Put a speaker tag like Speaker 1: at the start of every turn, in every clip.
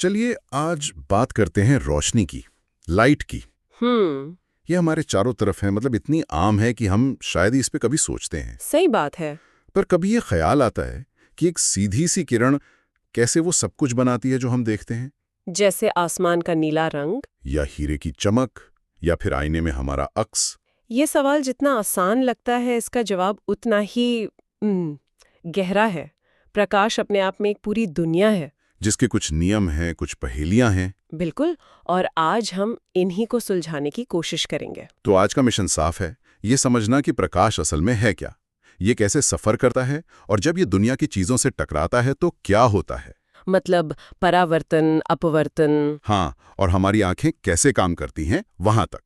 Speaker 1: चलिए आज बात करते हैं रोशनी की, लाइट की। ये हमारे चारों तरफ है, मतलब इतनी आम है कि हम शायद ही इस पे कभी सोचते हैं।
Speaker 2: सही बात है।
Speaker 1: पर कभी ये ख्याल आता है कि एक सीधी सी किरण कैसे वो सब कुछ बनाती है जो हम देखते हैं,
Speaker 2: जैसे आसमान का नीला रंग।
Speaker 1: या हीरे की चमक, या फिर आईने में हमारा अक्स।
Speaker 2: ये सवाल जितना आसान लगता है, इसका जवाब उतना ही गहरा है। प्रकाश अपने आप में एक पूरी दुनिया है,
Speaker 1: जिसके कुछ नियम हैं, कुछ पहेलियां हैं।
Speaker 2: बिल्कुल। और आज हम इन्हीं को सुलझाने की कोशिश करेंगे।
Speaker 1: तो आज का मिशन साफ है, ये समझना कि प्रकाश असल में है क्या, ये कैसे सफर करता है, और जब ये दुनिया की चीजों से टकराता है तो क्या होता है।
Speaker 2: मतलब परावर्तन, अपवर्तन।
Speaker 1: हाँ, और हमारी आंखें कैसे काम करती हैं वहां तक।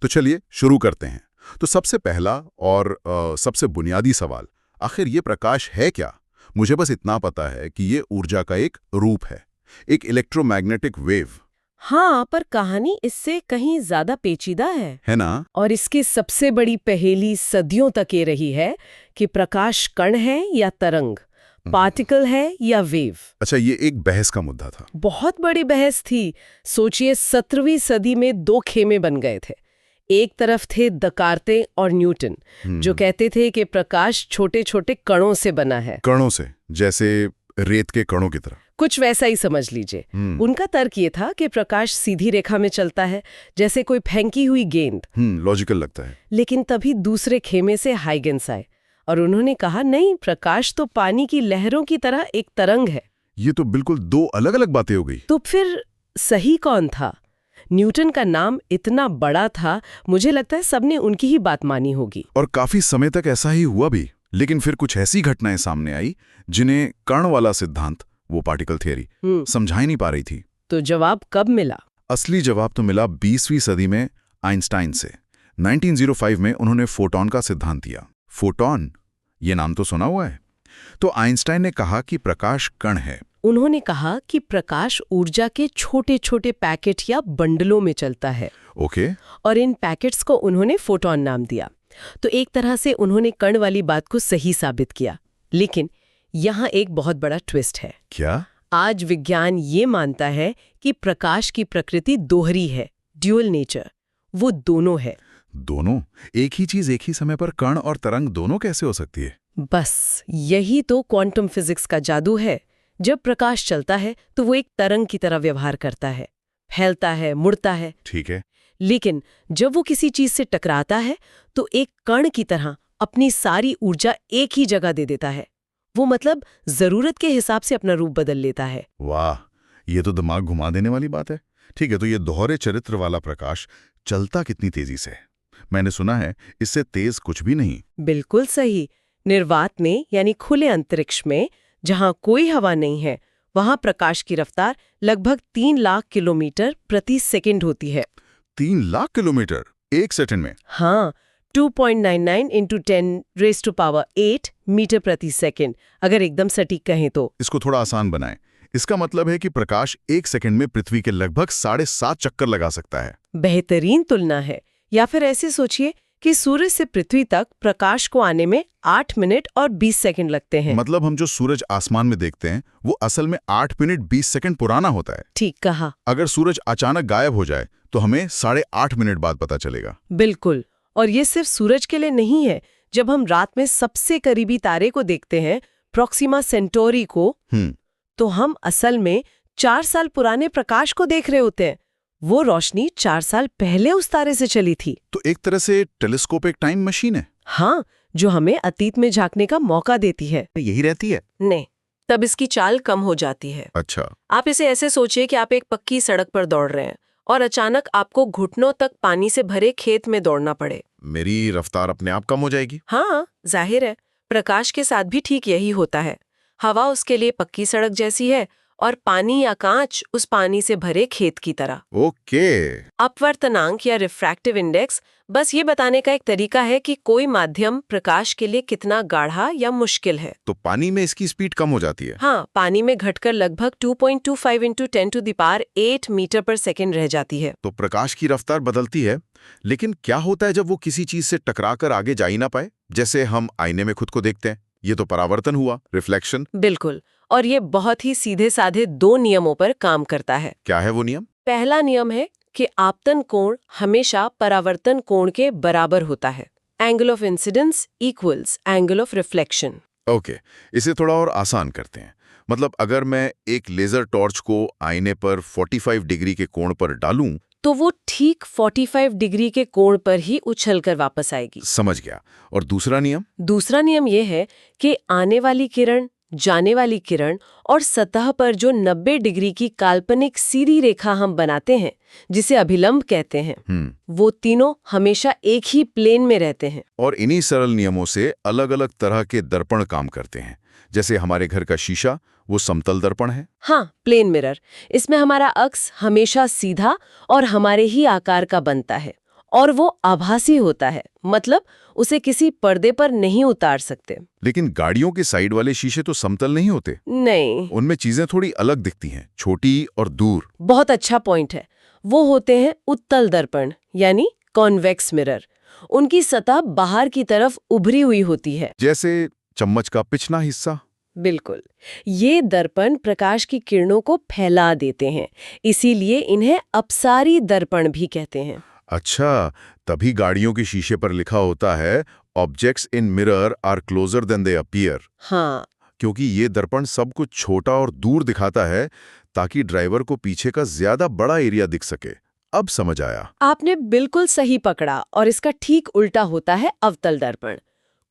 Speaker 1: तो चलिए शुरू करते हैं। तो सबसे पहला और सबसे बुनियादी सवाल, आखिर ये प्रकाश है क्या। मुझे बस इतना पता है कि ये ऊर्जा का एक रूप है, एक इलेक्ट्रोमैग्नेटिक वेव।
Speaker 2: हाँ, पर कहानी इससे कहीं ज्यादा पेचीदा है
Speaker 1: ना।
Speaker 2: और इसकी सबसे बड़ी पहेली सदियों तक ये रही है कि प्रकाश कण है या तरंग, पार्टिकल है या वेव।
Speaker 1: अच्छा, ये एक बहस का मुद्दा था।
Speaker 2: बहुत बड़ी बहस थी। सोचिए, 17वीं सदी में दो खेमे बन गए थे। एक तरफ थे दकार्ते और न्यूटन, जो कहते थे कि प्रकाश छोटे छोटे कणों से बना है।
Speaker 1: कणों से, जैसे रेत के कणों की तरह।
Speaker 2: कुछ वैसा ही समझ लीजिए। उनका तर्क ये था कि प्रकाश सीधी रेखा में चलता है, जैसे कोई फेंकी हुई गेंद।
Speaker 1: लॉजिकल लगता है।
Speaker 2: लेकिन तभी दूसरे खेमे से हाइगेंस आए और उन्होंने कहा, नहीं, प्रकाश तो पानी की लहरों की तरह एक तरंग है।
Speaker 1: ये तो बिल्कुल दो अलग अलग बातें हो गई।
Speaker 2: तो फिर सही कौन था? न्यूटन का नाम इतना बड़ा था, मुझे लगता है सबने उनकी ही बात मानी होगी।
Speaker 1: और काफी समय तक ऐसा ही हुआ भी। लेकिन फिर कुछ ऐसी घटनाएं सामने आई जिन्हें कण वाला सिद्धांत, वो पार्टिकल थियरी, समझा ही नहीं पा रही थी।
Speaker 2: तो जवाब कब मिला?
Speaker 1: असली जवाब तो मिला 20वीं सदी में आइंस्टाइन से। 1905 में उन्होंने फोटॉन का सिद्धांत दिया। फोटॉन, ये नाम तो सुना हुआ है। तो आइंस्टाइन ने कहा कि प्रकाश कण है।
Speaker 2: उन्होंने कहा कि प्रकाश ऊर्जा के छोटे छोटे पैकेट या बंडलों में चलता है।
Speaker 1: ओके।
Speaker 2: और इन पैकेट्स को उन्होंने फोटॉन नाम दिया। तो एक तरह से उन्होंने कण वाली बात को सही साबित किया। लेकिन यहाँ एक बहुत बड़ा ट्विस्ट है।
Speaker 1: क्या?
Speaker 2: आज विज्ञान ये मानता है कि प्रकाश की प्रकृति दोहरी है, ड्यूअल नेचर। वो दोनों है।
Speaker 1: दोनों? एक ही चीज एक ही समय पर कण और तरंग दोनों कैसे हो सकती है?
Speaker 2: बस यही तो क्वांटम फिजिक्स का जादू है। जब प्रकाश चलता है तो वो एक तरंग की तरह व्यवहार करता है, फैलता है, मुड़ता है।
Speaker 1: ठीक है।
Speaker 2: लेकिन जब वो किसी चीज से टकराता है तो एक कण की तरह अपनी सारी ऊर्जा एक ही जगह दे देता है। वो मतलब जरूरत के हिसाब से अपना रूप बदल लेता है।
Speaker 1: वाह, ये तो दिमाग घुमा देने वाली बात है। ठीक है, तो ये दोहरे चरित्र वाला प्रकाश चलता कितनी तेजी से है? मैंने सुना है इससे तेज कुछ भी नहीं।
Speaker 2: बिल्कुल सही। निर्वात में, यानी खुले अंतरिक्ष में, जहां कोई हवा नहीं है, वहां प्रकाश की रफ्तार लगभग 3 लाख किलोमीटर प्रति सेकंड होती है।
Speaker 1: 3 लाख किलोमीटर एक सेकंड में?
Speaker 2: हाँ, 2.99 × 10⁸ मीटर प्रति सेकंड, अगर एकदम सटीक कहें तो।
Speaker 1: इसको थोड़ा आसान बनाएं। इसका मतलब है कि प्रकाश एक सेकंड में पृथ्वी के लगभग 7.5 चक्कर लगा सकता है।
Speaker 2: बेहतरीन तुलना है। या फिर ऐसे सोचिए कि सूरज से पृथ्वी तक प्रकाश को आने में 8 मिनट और 20 सेकंड लगते हैं।
Speaker 1: मतलब हम जो सूरज आसमान में देखते हैं वो असल में 8 मिनट 20 सेकंड पुराना होता है।
Speaker 2: ठीक कहा।
Speaker 1: अगर सूरज अचानक गायब हो जाए तो हमें 8.5 मिनट बाद पता चलेगा।
Speaker 2: बिल्कुल। और ये सिर्फ सूरज के लिए नहीं है। जब हम रात में सबसे करीबी तारे को देखते हैं, प्रोक्सिमा सेंटोरी को, तो हम असल में 4 साल पुराने प्रकाश को देख रहे होते हैं। वो रोशनी 4 साल पहले उस तारे से चली थी।
Speaker 1: तो एक तरह से टेलीस्कोप एक टाइम मशीन है।
Speaker 2: हाँ, जो हमें अतीत में झांकने का मौका देती है।
Speaker 1: यही रहती है?
Speaker 2: नहीं, तब इसकी चाल कम हो जाती है।
Speaker 1: अच्छा।
Speaker 2: आप इसे ऐसे सोचिए कि आप एक पक्की सड़क पर दौड़ रहे हैं और अचानक आपको घुटनों तक पानी से भरे खेत में दौड़ना पड़े।
Speaker 1: मेरी रफ्तार अपने आप कम हो जाएगी?
Speaker 2: हाँ, जाहिर है। प्रकाश के साथ भी ठीक यही होता है। हवा उसके लिए पक्की सड़क जैसी है और पानी या कांच उस पानी से भरे खेत की तरह।
Speaker 1: ओके।
Speaker 2: अपवर्तनांक या रिफ्रैक्टिव इंडेक्स बस ये बताने का एक तरीका है कि कोई माध्यम प्रकाश के लिए कितना गाढ़ा या मुश्किल है।
Speaker 1: तो पानी में इसकी स्पीड कम हो जाती है?
Speaker 2: हाँ, पानी में घटकर लगभग 2.25 × 10⁸ मीटर पर सेकंड रह जाती है।
Speaker 1: तो प्रकाश की रफ्तार बदलती है, लेकिन क्या होता है जब वो किसी चीज से टकराकर आगे जा ही ना पाए? जैसे हम आईने में खुद को देखते हैं, ये तो परावर्तन हुआ, रिफ्लेक्शन।
Speaker 2: बिल्कुल। और ये बहुत ही सीधे साधे 2 नियमों पर काम करता है।
Speaker 1: क्या है वो नियम?
Speaker 2: पहला नियम है कि आपतन कोण हमेशा परावर्तन कोण के बराबर होता है। Angle of incidence equals angle of reflection.
Speaker 1: Okay, इसे थोड़ा और आसान करते हैं। मतलब अगर मैं एक लेजर टॉर्च को आईने पर 45 डिग्री के कोण पर डालूं,
Speaker 2: तो वो ठीक 45 डिग्री के कोण पर ही उछलकर वापस आएगी।
Speaker 1: समझ गया। और दूसरा नियम?
Speaker 2: दूसरा नियम ये है कि आने वाली किरण, जाने वाली किरण और सतह पर जो 90 डिग्री की काल्पनिक सीधी रेखा हम बनाते हैं, जिसे अभिलंब कहते हैं, वो तीनों हमेशा एक ही प्लेन में रहते हैं।
Speaker 1: और इन्हीं सरल नियमों से अलग-अलग तरह के दर्पण काम करते हैं। जैसे हमारे घर का शीशा, वो समतल दर्पण है।
Speaker 2: हाँ, प्लेन मिरर। इसमें हमारा अक्स हमेशा सीधा और हमारे ही आकार का बनता है और वो आभासी होता है, मतलब उसे किसी पर्दे पर नहीं उतार सकते।
Speaker 1: लेकिन गाड़ियों के साइड वाले शीशे तो समतल नहीं होते।
Speaker 2: नहीं,
Speaker 1: उनमें चीजें थोड़ी अलग दिखती हैं, छोटी और दूर।
Speaker 2: बहुत अच्छा पॉइंट है। वो होते हैं उत्तल दर्पण यानी कॉन्वेक्स मिरर। उनकी सतह बाहर की तरफ उभरी हुई होती है,
Speaker 1: जैसे चम्मच का पिछला हिस्सा।
Speaker 2: बिल्कुल। ये दर्पण प्रकाश की किरणों को फैला देते हैं, इसीलिए इन्हें अपसारी दर्पण भी कहते हैं।
Speaker 1: अच्छा, तभी गाड़ियों के शीशे पर लिखा होता है objects in mirror are closer than they appear.
Speaker 2: हाँ,
Speaker 1: क्योंकि ये दर्पण सब कुछ छोटा और दूर दिखाता है ताकि ड्राइवर को पीछे का ज्यादा बड़ा एरिया दिख सके। अब समझ आया।
Speaker 2: आपने बिल्कुल सही पकड़ा। और इसका ठीक उल्टा होता है अवतल दर्पण,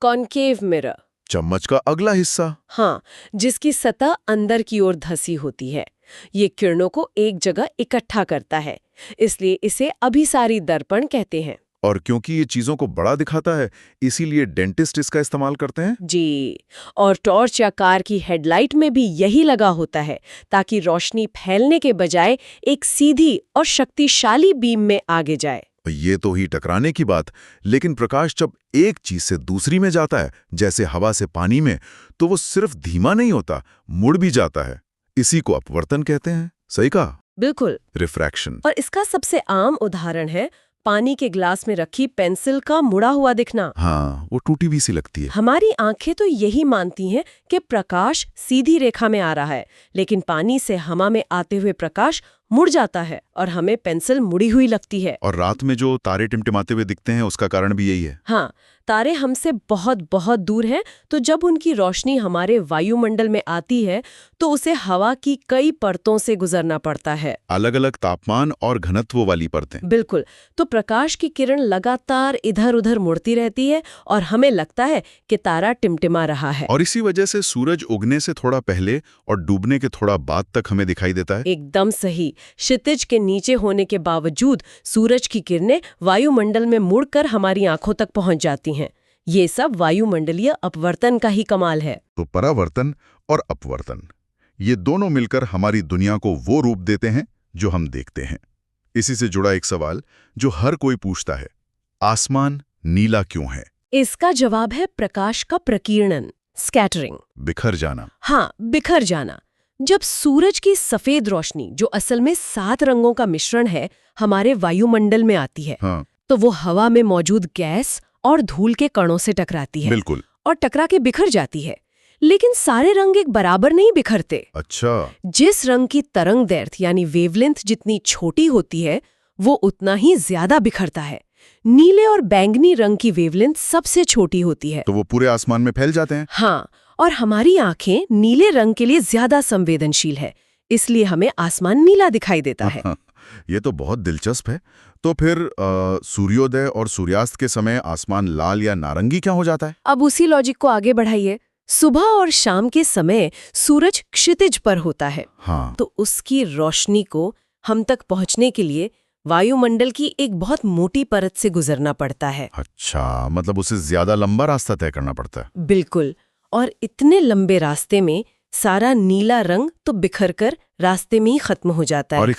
Speaker 2: कॉन्केव मिरर।
Speaker 1: चम्मच का अगला हिस्सा।
Speaker 2: हाँ, जिसकी सतह अंदर की ओर धसी होती है। ये किरणों को एक जगह इकट्ठा करता है, इसलिए इसे अभिसारी दर्पण कहते हैं।
Speaker 1: और क्योंकि ये चीजों को बड़ा दिखाता है, इसीलिए डेंटिस्ट इसका इस्तेमाल करते हैं।
Speaker 2: जी, और टॉर्च या कार की हेडलाइट में भी यही लगा होता है, ताकि रोशनी फैलने के बजाय एक सीधी और शक्तिशाली बीम में आगे जाए।
Speaker 1: ये तो ही टकराने की बात। लेकिन प्रकाश जब एक चीज से दूसरी में जाता है, जैसे हवा से पानी में, तो वो सिर्फ धीमा नहीं होता, मुड़ भी जाता है। इसी को अपवर्तन कहते हैं। सही कहा?
Speaker 2: बिल्कुल।
Speaker 1: रिफ्रैक्शन।
Speaker 2: और इसका सबसे आम उदाहरण है पानी के ग्लास में रखी पेंसिल का मुड़ा हुआ दिखना।
Speaker 1: हाँ, वो टूटी भी सी लगती है।
Speaker 2: हमारी आंखें तो यही मानती हैं कि प्रकाश सीधी रेखा में आ रहा है, लेकिन पानी से हवा में आते हुए प्रकाश मुड़ जाता है और हमें पेंसिल मुड़ी हुई लगती है।
Speaker 1: और रात में जो तारे टिमटिमाते हुए दिखते हैं, उसका कारण भी यही है।
Speaker 2: हाँ, तारे हमसे बहुत बहुत दूर हैं, तो जब उनकी रोशनी हमारे वायुमंडल में आती है तो उसे हवा की कई परतों से गुजरना पड़ता है।
Speaker 1: अलग अलग तापमान और घनत्व वाली परतें।
Speaker 2: बिल्कुल। तो प्रकाश की किरण लगातार इधर उधर मुड़ती रहती है और हमें लगता है कि तारा टिमटिमा रहा है।
Speaker 1: और इसी वजह से सूरज उगने से थोड़ा पहले और डूबने के थोड़ा बाद तक हमें दिखाई देता है।
Speaker 2: एकदम सही। क्षितिज के नीचे होने के बावजूद सूरज की किरणें वायुमंडल में मुड़कर हमारी आंखों तक पहुंच जाती हैं। ये सब वायुमंडलीय अपवर्तन का ही कमाल है।
Speaker 1: तो परावर्तन और अपवर्तन, ये दोनों मिलकर हमारी दुनिया को वो रूप देते हैं जो हम देखते हैं। इसी से जुड़ा एक सवाल जो हर कोई पूछता है, आसमान नीला क्यों है?
Speaker 2: इसका जवाब है प्रकाश का प्रकीर्णन, स्कैटरिंग।
Speaker 1: बिखर जाना।
Speaker 2: हाँ, बिखर जाना। जब सूरज की सफेद रोशनी, जो असल में 7 रंगों का मिश्रण है, हमारे वायुमंडल में आती है,
Speaker 1: हाँ,
Speaker 2: तो वो हवा में मौजूद गैस और धूल के कणों से टकराती है।
Speaker 1: बिल्कुल।
Speaker 2: और टकरा के बिखर जाती है। लेकिन सारे रंग एक बराबर नहीं बिखरते।
Speaker 1: अच्छा।
Speaker 2: जिस रंग की तरंग दैर्घ्य यानी वेवलेंथ जितनी छोटी होती है, वो उतना ही ज्यादा बिखरता है। नीले और बैंगनी रंग की वेवलेंथ सबसे छोटी होती है।
Speaker 1: तो वो पूरे आसमान में फैल जाते हैं।
Speaker 2: हाँ, और हमारी आंखें नीले रंग के लिए ज्यादा संवेदनशील है, इसलिए हमें आसमान नीला दिखाई देता है।
Speaker 1: ये तो बहुत दिलचस्प है। तो फिर सूर्योदय और सूर्यास्त के समय आसमान लाल या नारंगी क्या हो जाता है?
Speaker 2: अब उसी लॉजिक को आगे बढ़ाइए। सुबह और शाम के समय सूरज क्षितिज पर होता है।
Speaker 1: हाँ।
Speaker 2: तो उसकी रोशनी को हम तक पहुंचने के लिए वायुमंडल की एक बहुत मोटी परत से गुजरना पड़ता है।
Speaker 1: अच्छा, मतलब उसे ज्यादा लंबा रास्ता तय करना पड़ता है।
Speaker 2: बिल्कुल। और इतने लंबे रास्ते में सारा नीला रंग तो बिखर कर रास्ते में ही खत्म हो जाता है।
Speaker 1: और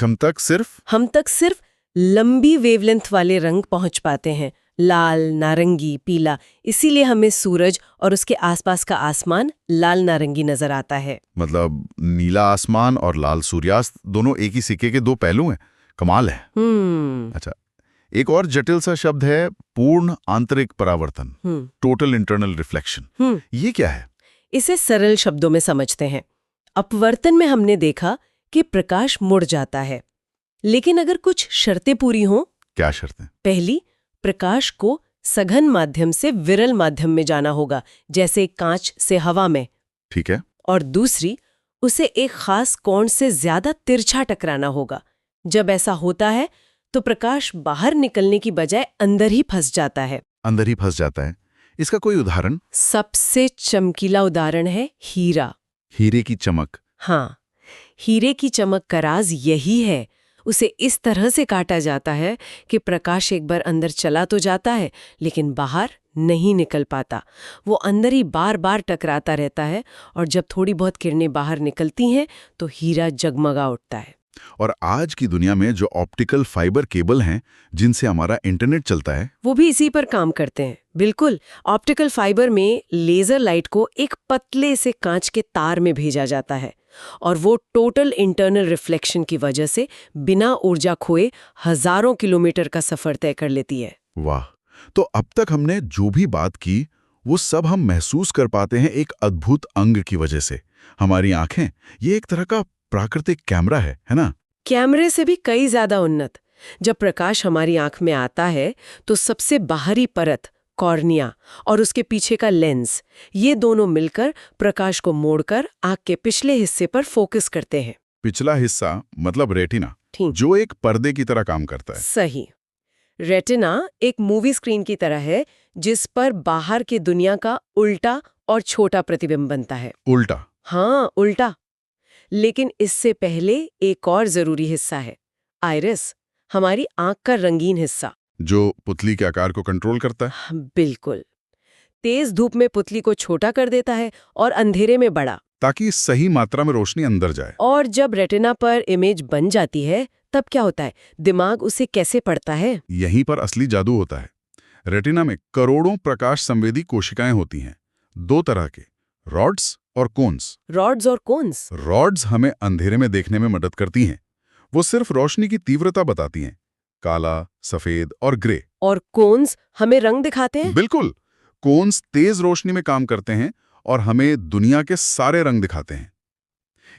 Speaker 1: हम तक सिर्फ
Speaker 2: लंबी वेवलेंथ वाले रंग पहुंच पाते हैं, लाल, नारंगी, पीला। इसीलिए हमें सूरज और उसके आसपास का आसमान लाल नारंगी नजर आता है।
Speaker 1: मतलब नीला आसमान और लाल सूर्यास्त दोनों एक ही सिक्के के दो पहलू हैं। कमाल है। अच्छा, एक और जटिल सा शब्द है पूर्ण आंतरिक परावर्तन, टोटल इंटरनल रिफ्लेक्शन। ये क्या है?
Speaker 2: इसे सरल शब्दों में समझते हैं। अपवर्तन में हमने देखा कि प्रकाश मुड़ जाता है, लेकिन अगर कुछ शर्तें पूरी हों।
Speaker 1: क्या शर्तें?
Speaker 2: पहली, प्रकाश को सघन माध्यम से विरल माध्यम में जाना होगा, जैसे कांच से हवा में।
Speaker 1: ठीक है।
Speaker 2: और दूसरी, उसे एक खास कोण से ज्यादा तिरछा टकराना होगा। जब ऐसा होता है तो प्रकाश बाहर निकलने की बजाय अंदर ही फंस जाता है।
Speaker 1: अंदर ही फंस जाता है। इसका कोई उदाहरण?
Speaker 2: सबसे चमकीला उदाहरण है हीरा।
Speaker 1: हीरे की चमक।
Speaker 2: हाँ, हीरे की चमक का राज यही है। उसे इस तरह से काटा जाता है कि प्रकाश एक बार अंदर चला तो जाता है, लेकिन बाहर नहीं निकल पाता। वो अंदर ही बार बार टकराता रहता है, और जब थोड़ी बहुत किरणें बाहर निकलती हैं तो हीरा जगमगा उठता है।
Speaker 1: और आज की दुनिया में जो ऑप्टिकल फाइबर केबल हैं, जिनसे हमारा इंटरनेट चलता है,
Speaker 2: वो भी इसी पर काम करते हैं। बिल्कुल, ऑप्टिकल फाइबर में लेजर लाइट को एक पतले से कांच के तार में भेजा जाता है, और वो टोटल इंटरनल रिफ्लेक्शन की वजह से बिना ऊर्जा खोए हजारों किलोमीटर का सफर तय कर लेती है।
Speaker 1: वाह! तो अब तक हमने जो भी बात की, वो सब हम महसूस कर पाते हैं एक अद्भुत अंग की वजह से। हमारी आंखें, ये एक तरह का प्राकृतिक कैमरा है ना?
Speaker 2: कैमरे से भी कई ज्यादा उन्नत। जब प्रकाश हमारी आंख में आता है तो सबसे बाहरी परत कॉर्निया और उसके पीछे का लेंस, ये दोनों मिलकर प्रकाश को मोड़कर आंख के पिछले हिस्से पर फोकस करते हैं।
Speaker 1: पिछला हिस्सा मतलब रेटिना,
Speaker 2: ठीक।
Speaker 1: जो एक पर्दे की तरह काम करता है।
Speaker 2: सही। रेटिना एक मूवी स्क्रीन की तरह है, जिस पर बाहर की दुनिया का उल्टा और छोटा प्रतिबिंब बनता है।
Speaker 1: उल्टा?
Speaker 2: हाँ, उल्टा। लेकिन इससे पहले एक और जरूरी हिस्सा है, आइरिस, हमारी आंख का रंगीन हिस्सा,
Speaker 1: जो पुतली के आकार को कंट्रोल करता है।
Speaker 2: बिल्कुल। तेज धूप में पुतली को छोटा कर देता है और अंधेरे में बड़ा,
Speaker 1: ताकि सही मात्रा में रोशनी अंदर जाए।
Speaker 2: और जब रेटिना पर इमेज बन जाती है तब क्या होता है, दिमाग उसे कैसे पढ़ता है?
Speaker 1: यहीं पर असली जादू होता है। रेटिना में करोड़ों प्रकाश संवेदी कोशिकाएं होती हैं, दो तरह के, रॉड्स और कोन्स।
Speaker 2: रॉड्स और कोन्स?
Speaker 1: रॉड्स हमें अंधेरे में देखने में मदद करती हैं। वो सिर्फ रोशनी की तीव्रता बताती हैं, काला, सफेद और ग्रे।
Speaker 2: और कोन्स हमें रंग दिखाते हैं?
Speaker 1: बिल्कुल। कोन्स तेज रोशनी में काम करते हैं और हमें दुनिया के सारे रंग दिखाते हैं।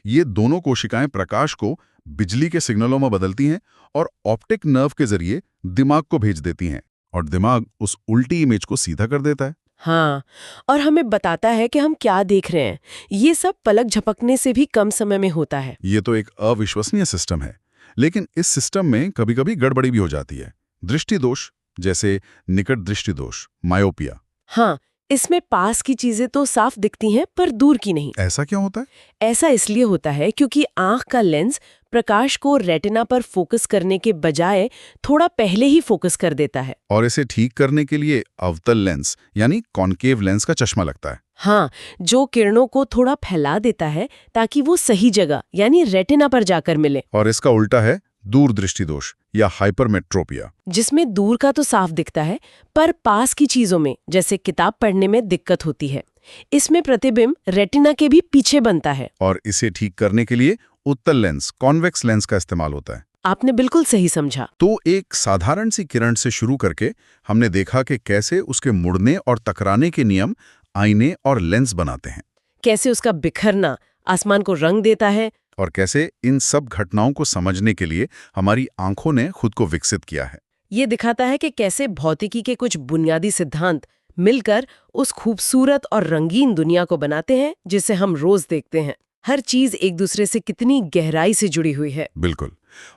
Speaker 1: ये दोनों कोशिकाएं प्रकाश को बिजली के सिग्नलों में बदलती हैं और ऑप्टिक नर्व के जरिए दिमाग को भेज देती हैं, और दिमाग उस उल्टी इमेज को सीधा कर देता है।
Speaker 2: हाँ, और हमें बताता है कि हम क्या देख रहे हैं। ये सब पलक झपकने से भी कम समय में होता है।
Speaker 1: ये तो एक अविश्वसनीय सिस्टम है, लेकिन इस सिस्टम में कभी-कभी गड़बड़ी भी हो जाती है। दृष्टि दोष, जैसे निकट दृष्टि दोष, मायोपिया।
Speaker 2: हाँ, इसमें पास की चीजें तो साफ दिखती हैं पर दूर की नहीं।
Speaker 1: ऐसा क्यों होता है?
Speaker 2: ऐसा इसलिए होता है क्योंकि आंख का लेंस प्रकाश को रेटिना पर फोकस करने के बजाय थोड़ा पहले ही फोकस कर देता है।
Speaker 1: और इसे ठीक करने के लिए अवतल लेंस यानी कॉन्केव लेंस का चश्मा लगता है।
Speaker 2: हाँ, जो किरणों को थोड़ा फैला देता है ताकि वो सही जगह यानी रेटिना पर जाकर मिले।
Speaker 1: और इसका उल्टा है दूर दृष्टि दोष या हाइपरमेट्रोपिया,
Speaker 2: जिसमें दूर का तो साफ दिखता है पर पास की चीजों में, जैसे किताब पढ़ने में दिक्कत होती है। इसमें प्रतिबिंब रेटिना के भी पीछे बनता है।
Speaker 1: और इसे ठीक करने के लिए उत्तल लेंस, कॉन्वेक्स लेंस का इस्तेमाल होता है।
Speaker 2: आपने बिल्कुल सही समझा।
Speaker 1: तो एक साधारण सी किरण से शुरू करके हमने देखा कि कैसे उसके मुड़ने और टकराने के नियम आईने और लेंस बनाते हैं,
Speaker 2: कैसे उसका बिखरना आसमान को रंग देता है,
Speaker 1: और कैसे इन सब घटनाओं को समझने के लिए हमारी आंखों ने खुद को विकसित किया है।
Speaker 2: ये दिखाता है कि कैसे भौतिकी के कुछ बुनियादी सिद्धांत मिलकर उस खूबसूरत और रंगीन दुनिया को बनाते हैं जिसे हम रोज देखते हैं। हर चीज एक दूसरे से कितनी गहराई से जुड़ी हुई है।
Speaker 1: बिल्कुल।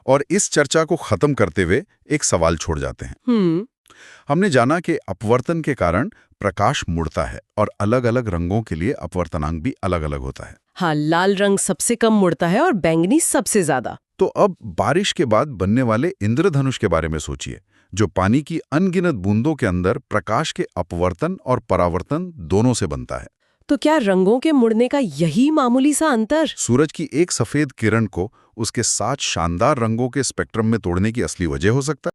Speaker 1: और इस चर्चा को खत्म करते हुए एक सवाल छोड़ जाते हैं। हमने जाना कि अपवर्तन के कारण प्रकाश मुड़ता है और अलग-अलग रंगों के लिए अपवर्तनांक भी अलग-अलग होता है।
Speaker 2: हाँ, लाल रंग सबसे कम मुड़ता है और बैंगनी सबसे ज्यादा।
Speaker 1: तो अब बारिश के बाद बनने वाले इंद्रधनुष के बारे में सोचिए, जो पानी की अनगिनत बूंदों के अंदर प्रकाश के अपवर्तन और परावर्तन दोनों से बनता है।
Speaker 2: तो क्या रंगों के मुड़ने का यही मामूली सा अंतर
Speaker 1: सूरज की एक सफेद किरण को उसके 7 शानदार रंगों के स्पेक्ट्रम में तोड़ने की असली वजह हो सकता है?